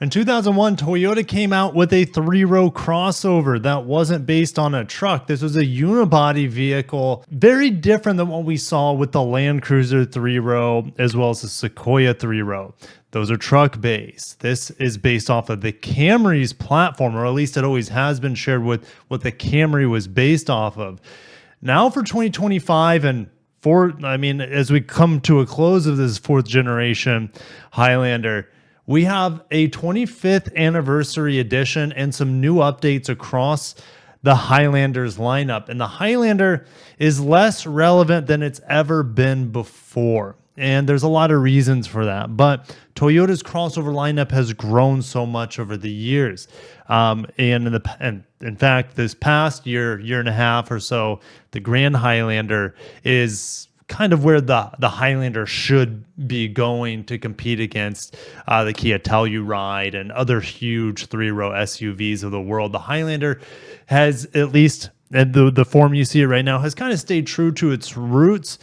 In 2001, Toyota came out with a three-row crossover that wasn't based on a truck. This was a unibody vehicle, very different than what we saw with the Land Cruiser three-row as well as the Sequoia three-row. Those are truck-based. This is based off of the Camry's platform, or at least it always has been shared with what the Camry was based off of. Now for 2025 and as we come to a close of this fourth generation Highlander, we have a 25th anniversary edition and some new updates across the Highlander's lineup. And the Highlander is less relevant than it's ever been before. And there's a lot of reasons for that. But Toyota's crossover lineup has grown so much over the years. And in fact, this past year and a half or so, the Grand Highlander is kind of where the Highlander should be going to compete against the Kia Telluride and other huge three-row SUVs of the world. The Highlander has, at least in the form you see it right now, has kind of stayed true to its roots.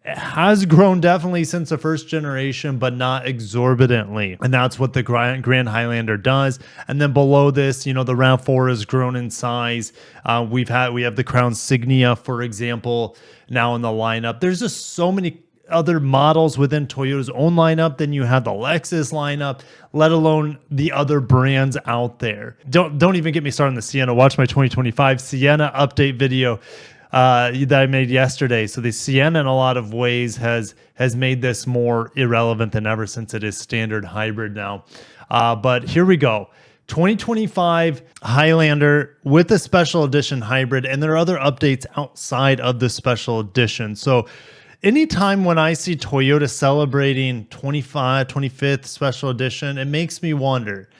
It has grown definitely since the first generation, but not exorbitantly. And that's what the Grand Highlander does. And then below this, the RAV4 has grown in size. We have the Crown Signia, for example, now in the lineup. There's just so many other models within Toyota's own lineup than you have the Lexus lineup, let alone the other brands out there. Don't even get me started on the Sienna. Watch my 2025 Sienna update video that I made yesterday. So the Sienna in a lot of ways has made this more irrelevant than ever since it is standard hybrid now. But here we go. 2025 Highlander with a special edition hybrid, and there are other updates outside of the special edition. So anytime when I see Toyota celebrating 25th special edition, it makes me wonder,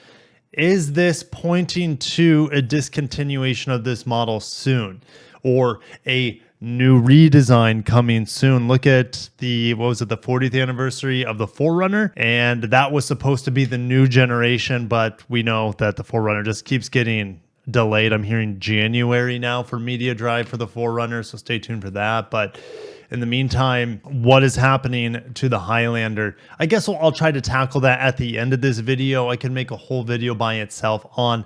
is this pointing to a discontinuation of this model soon, or a new redesign coming soon? Look at the 40th anniversary of the 4Runner, and that was supposed to be the new generation, but we know that the 4Runner just keeps getting delayed. I'm hearing January now for media drive for the 4Runner, so stay tuned for that. But in the meantime, what is happening to the Highlander? I guess I'll try to tackle that at the end of this video. I can make a whole video by itself on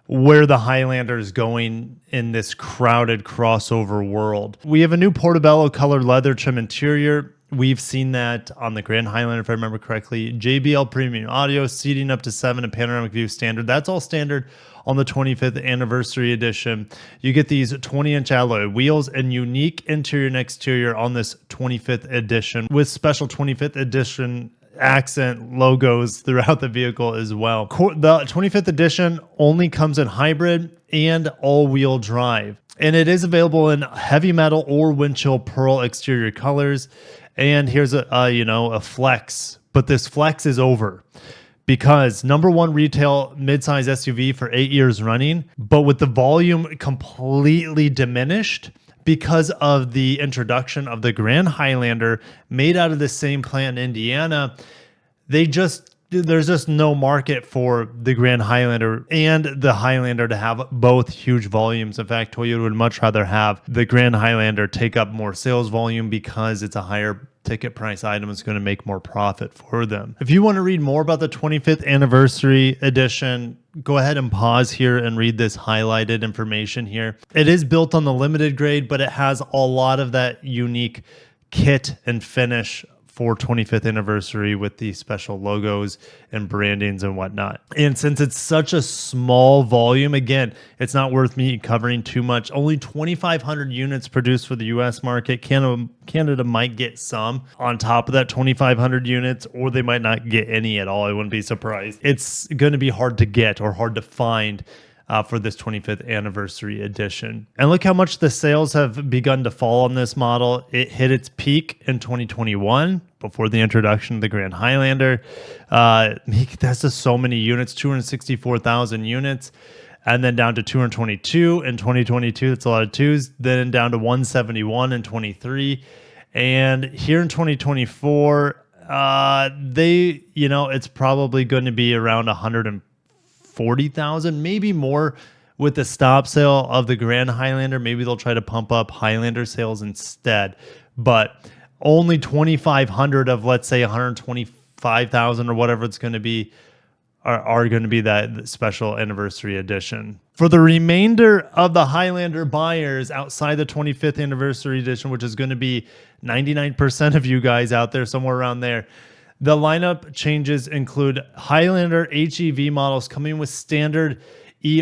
where the Highlander is going in this crowded crossover world. We have a new Portobello colored leather trim interior. We've seen that on the Grand Highlander, if I remember correctly. JBL premium audio, seating up to 7, and panoramic view standard. That's all standard on the 25th anniversary edition. You get these 20-inch alloy wheels and unique interior and exterior on this 25th edition, with special 25th edition accent logos throughout the vehicle as well. The 25th edition only comes in hybrid and all-wheel drive, and it is available in heavy metal or windshield pearl exterior colors. And here's a flex, but this flex is over because #1 retail midsize SUV for 8 years running, but with the volume completely diminished because of the introduction of the Grand Highlander made out of the same plant in Indiana. There's just no market for the Grand Highlander and the Highlander to have both huge volumes. In fact, Toyota would much rather have the Grand Highlander take up more sales volume because it's a higher ticket price item. It's going to make more profit for them. If you want to read more about the 25th anniversary edition, go ahead and pause here and read this highlighted information here. It is built on the limited grade, but it has a lot of that unique kit and finish for 25th anniversary with the special logos and brandings and whatnot. And since it's such a small volume, again, it's not worth me covering too much. Only 2,500 units produced for the US market. Canada might get some on top of that 2,500 units, or they might not get any at all. I wouldn't be surprised. It's going to be hard to get or hard to find for this 25th anniversary edition. And look how much the sales have begun to fall on this model. It hit its peak in 2021 before the introduction of the Grand Highlander. That's just so many units, 264,000 units, and then down to 222 in 2022. That's a lot of twos. Then down to 171 in 23. And here in 2024, it's probably going to be around 140,000, maybe more with the stop sale of the Grand Highlander. Maybe they'll try to pump up Highlander sales instead, but only 2,500 of, let's say, 125,000 or whatever it's going to be are going to be that special anniversary edition. For the remainder of the Highlander buyers outside the 25th anniversary edition, which is going to be 99% of you guys out there, somewhere around there, the lineup changes include Highlander HEV models coming with standard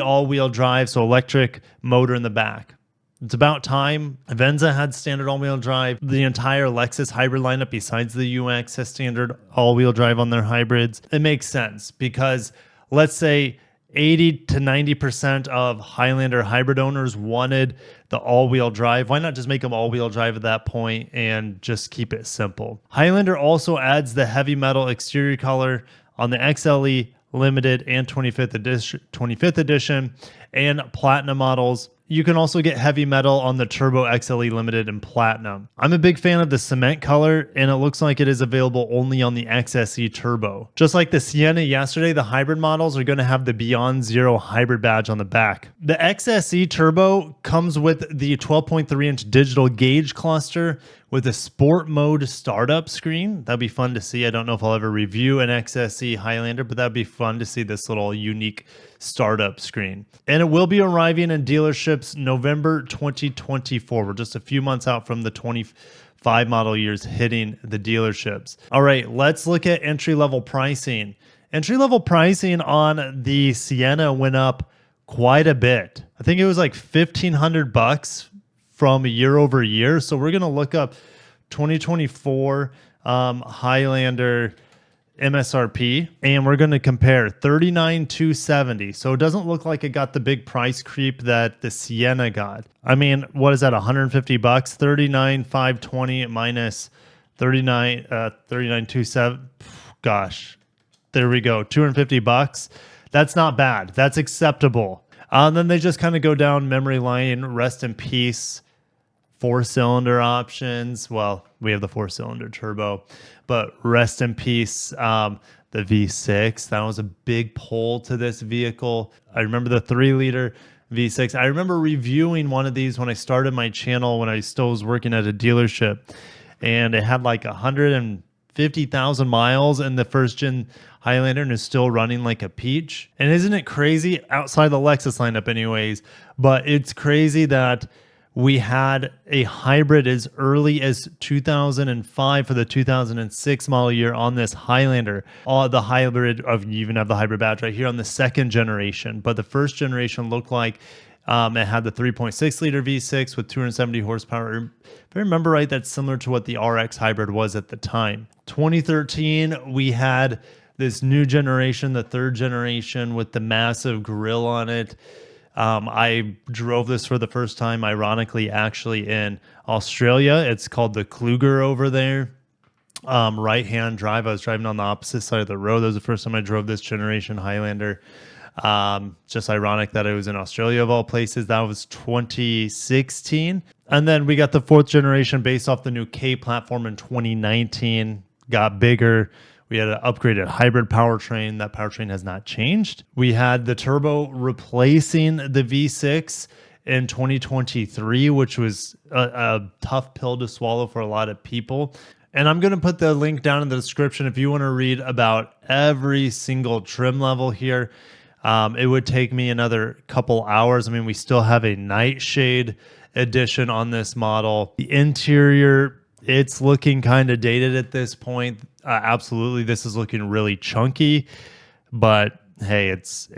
all-wheel drive, so electric motor in the back. It's about time. Venza had standard all-wheel drive. The entire Lexus hybrid lineup, besides the UX, has standard all-wheel drive on their hybrids. It makes sense because let's say 80 to 90% of Highlander hybrid owners wanted the all-wheel drive. Why not just make them all-wheel drive at that point and just keep it simple? Highlander also adds the heavy metal exterior color on the XLE Limited and 25th edition and Platinum models. You can also get heavy metal on the Turbo XLE Limited and Platinum. I'm a big fan of the cement color, and it looks like it is available only on the XSE Turbo. Just like the Sienna yesterday, the hybrid models are going to have the Beyond Zero hybrid badge on the back. The XSE Turbo comes with the 12.3-inch digital gauge cluster with a sport mode startup screen. That'd be fun to see. I don't know if I'll ever review an XSE Highlander, but that'd be fun to see this little unique startup screen. And it will be arriving in dealerships November 2024. We're just a few months out from the 25 model years hitting the dealerships. All right, let's look at entry-level pricing. Entry-level pricing on the Sienna went up quite a bit. I think it was like $1,500 from year over year. So we're going to look up 2024 Highlander MSRP, and we're going to compare 39,270. So it doesn't look like it got the big price creep that the Sienna got. I mean, what is that, $150? 39,520 minus 39,270. Gosh, there we go. $250. That's not bad. That's acceptable. Then they just kind of go down memory lane, rest in peace, 4-cylinder options. Well, we have the 4-cylinder turbo, but rest in peace, the V6. That was a big pull to this vehicle. I remember the 3-liter V6. I remember reviewing one of these when I started my channel when I still was working at a dealership, and it had like 150,000 miles in the first gen Highlander and is still running like a peach. And isn't it crazy, outside the Lexus lineup anyways, but it's crazy that we had a hybrid as early as 2005 for the 2006 model year on this Highlander. The hybrid of, you even have the hybrid badge right here on the second generation, but the first generation looked like it had the 3.6 liter V6 with 270 horsepower. If I remember right, that's similar to what the RX hybrid was at the time. 2013, we had this new generation, the third generation with the massive grille on it. I drove this for the first time, ironically, actually in Australia. It's called the Kluger over there. Right-hand drive. I was driving on the opposite side of the road. That was the first time I drove this generation Highlander. Just ironic that it was in Australia of all places. That was 2016. And then we got the fourth generation based off the new K platform in 2019. Got bigger. We had an upgraded hybrid powertrain. That powertrain has not changed. We had the turbo replacing the V6 in 2023, which was a tough pill to swallow for a lot of people. And I'm going to put the link down in the description if you want to read about every single trim level here. It would take me another couple hours. I mean, we still have a nightshade edition on this model. The interior, it's looking kind of dated at this point. Absolutely, this is looking really chunky, but hey, it's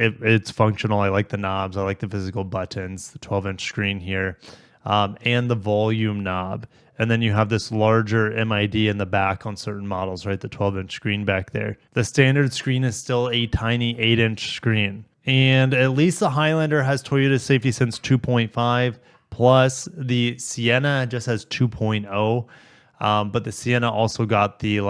functional. I like the knobs. I like the physical buttons, the 12-inch screen here, and the volume knob. And then you have this larger MID in the back on certain models, right? The 12-inch screen back there. The standard screen is still a tiny 8-inch screen. And at least the Highlander has Toyota Safety Sense 2.5, plus the Sienna just has 2.0. But the Sienna also got the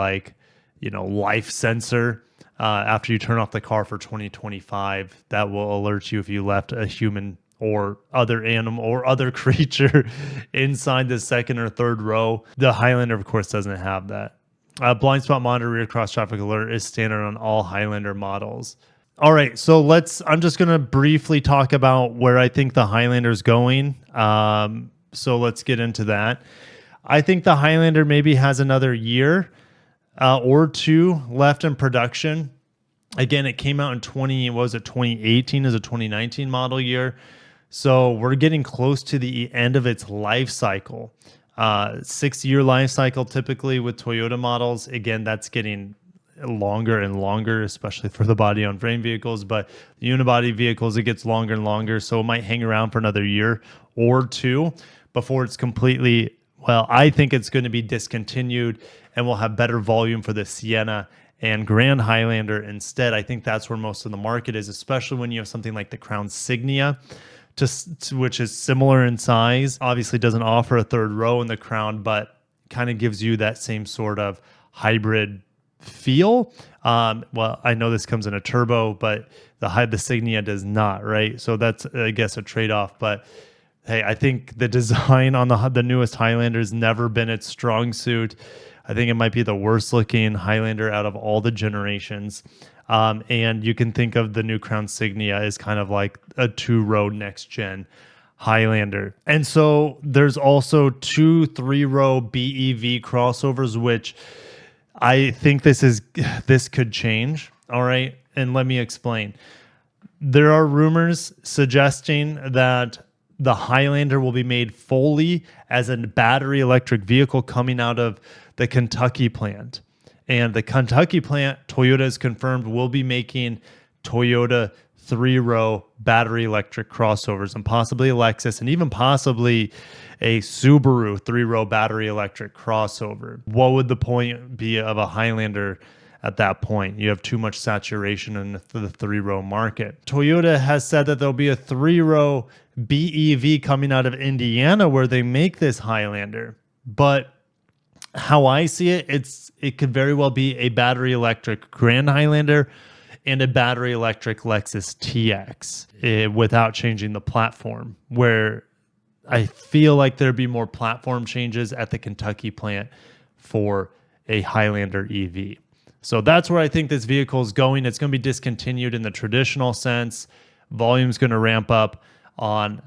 life sensor after you turn off the car for 2025. That will alert you if you left a human or other animal or other creature inside the second or third row. The Highlander, of course, doesn't have that. Blind spot monitor, rear cross traffic alert is standard on all Highlander models. All right, so I'm just going to briefly talk about where I think the Highlander is going. So let's get into that. I think the Highlander maybe has another year or two left in production. Again, it came out in 2018 as a 2019 model year. So we're getting close to the end of its life cycle. 6-year life cycle typically with Toyota models. Again, that's getting longer and longer, especially for the body on frame vehicles. But the unibody vehicles, it gets longer and longer. So it might hang around for another year or two before it's completely, well, I think it's going to be discontinued and we'll have better volume for the Sienna and Grand Highlander instead. I think that's where most of the market is, especially when you have something like the Crown Signia, which is similar in size. Obviously doesn't offer a third row in the Crown, but kind of gives you that same sort of hybrid feel. Well, I know this comes in a turbo, but the Signia does not, right? So that's, I guess, a trade-off. But hey, I think the design on the newest Highlander has never been its strong suit. I think it might be the worst looking Highlander out of all the generations. And you can think of the new Crown Signia as kind of like a 2-row next gen Highlander. And so there's also 2 3-row BEV crossovers, which I think this could change. All right. And let me explain. There are rumors suggesting that the Highlander will be made fully as a battery electric vehicle coming out of the Kentucky plant. And the Kentucky plant, Toyota has confirmed, will be making Toyota 3-row battery electric crossovers, and possibly a Lexus, and even possibly a Subaru 3-row battery electric crossover. What would the point be of a Highlander at that point? You have too much saturation in the 3-row market. Toyota has said that there'll be a 3-row BEV coming out of Indiana where they make this Highlander. But how I see it, it could very well be a battery electric Grand Highlander and a battery electric Lexus TX without changing the platform, where I feel like there'd be more platform changes at the Kentucky plant for a Highlander EV. So that's where I think this vehicle is going. It's going to be discontinued in the traditional sense. Volume's going to ramp up on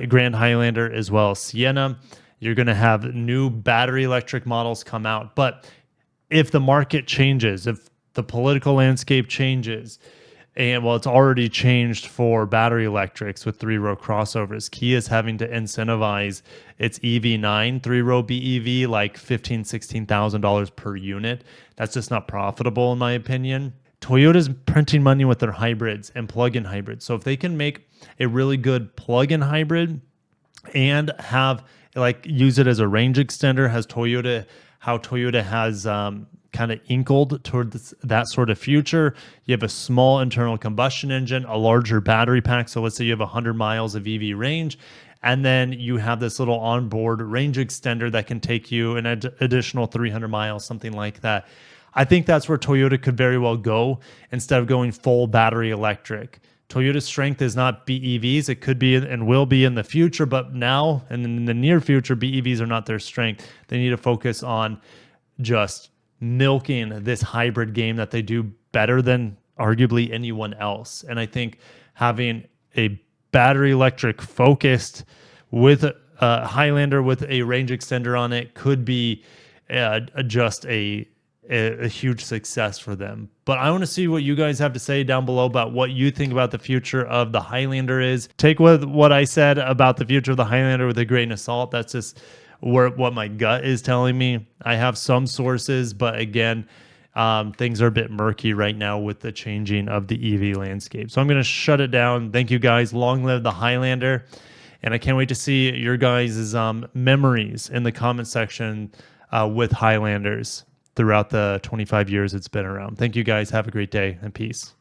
Grand Highlander as well as Sienna. You're going to have new battery electric models come out. But if the market changes, if the political landscape changes, and well, it's already changed for battery electrics with 3-row crossovers. Kia is having to incentivize its EV9 3-row BEV like $15,000, $16,000 per unit. That's just not profitable in my opinion. Toyota's printing money with their hybrids and plug-in hybrids. So if they can make a really good plug-in hybrid and have use it as a range extender, how Toyota has kind of inkled towards that sort of future. You have a small internal combustion engine, a larger battery pack. So let's say you have 100 miles of EV range, and then you have this little onboard range extender that can take you an additional 300 miles, something like that. I think that's where Toyota could very well go instead of going full battery electric. Toyota's strength is not BEVs. It could be and will be in the future, but now and in the near future, BEVs are not their strength. They need to focus on just milking this hybrid game that they do better than arguably anyone else. And I think having a battery electric focused with a Highlander with a range extender on it could be just a huge success for them. But I want to see what you guys have to say down below about what you think about the future of the Highlander is. Take what I said about the future of the Highlander with a grain of salt. That's just what my gut is telling me. I have some sources, but again, things are a bit murky right now with the changing of the EV landscape. So I'm going to shut it down. Thank you guys. Long live the Highlander. And I can't wait to see your guys' memories in the comment section with Highlanders throughout the 25 years it's been around. Thank you guys. Have a great day and peace.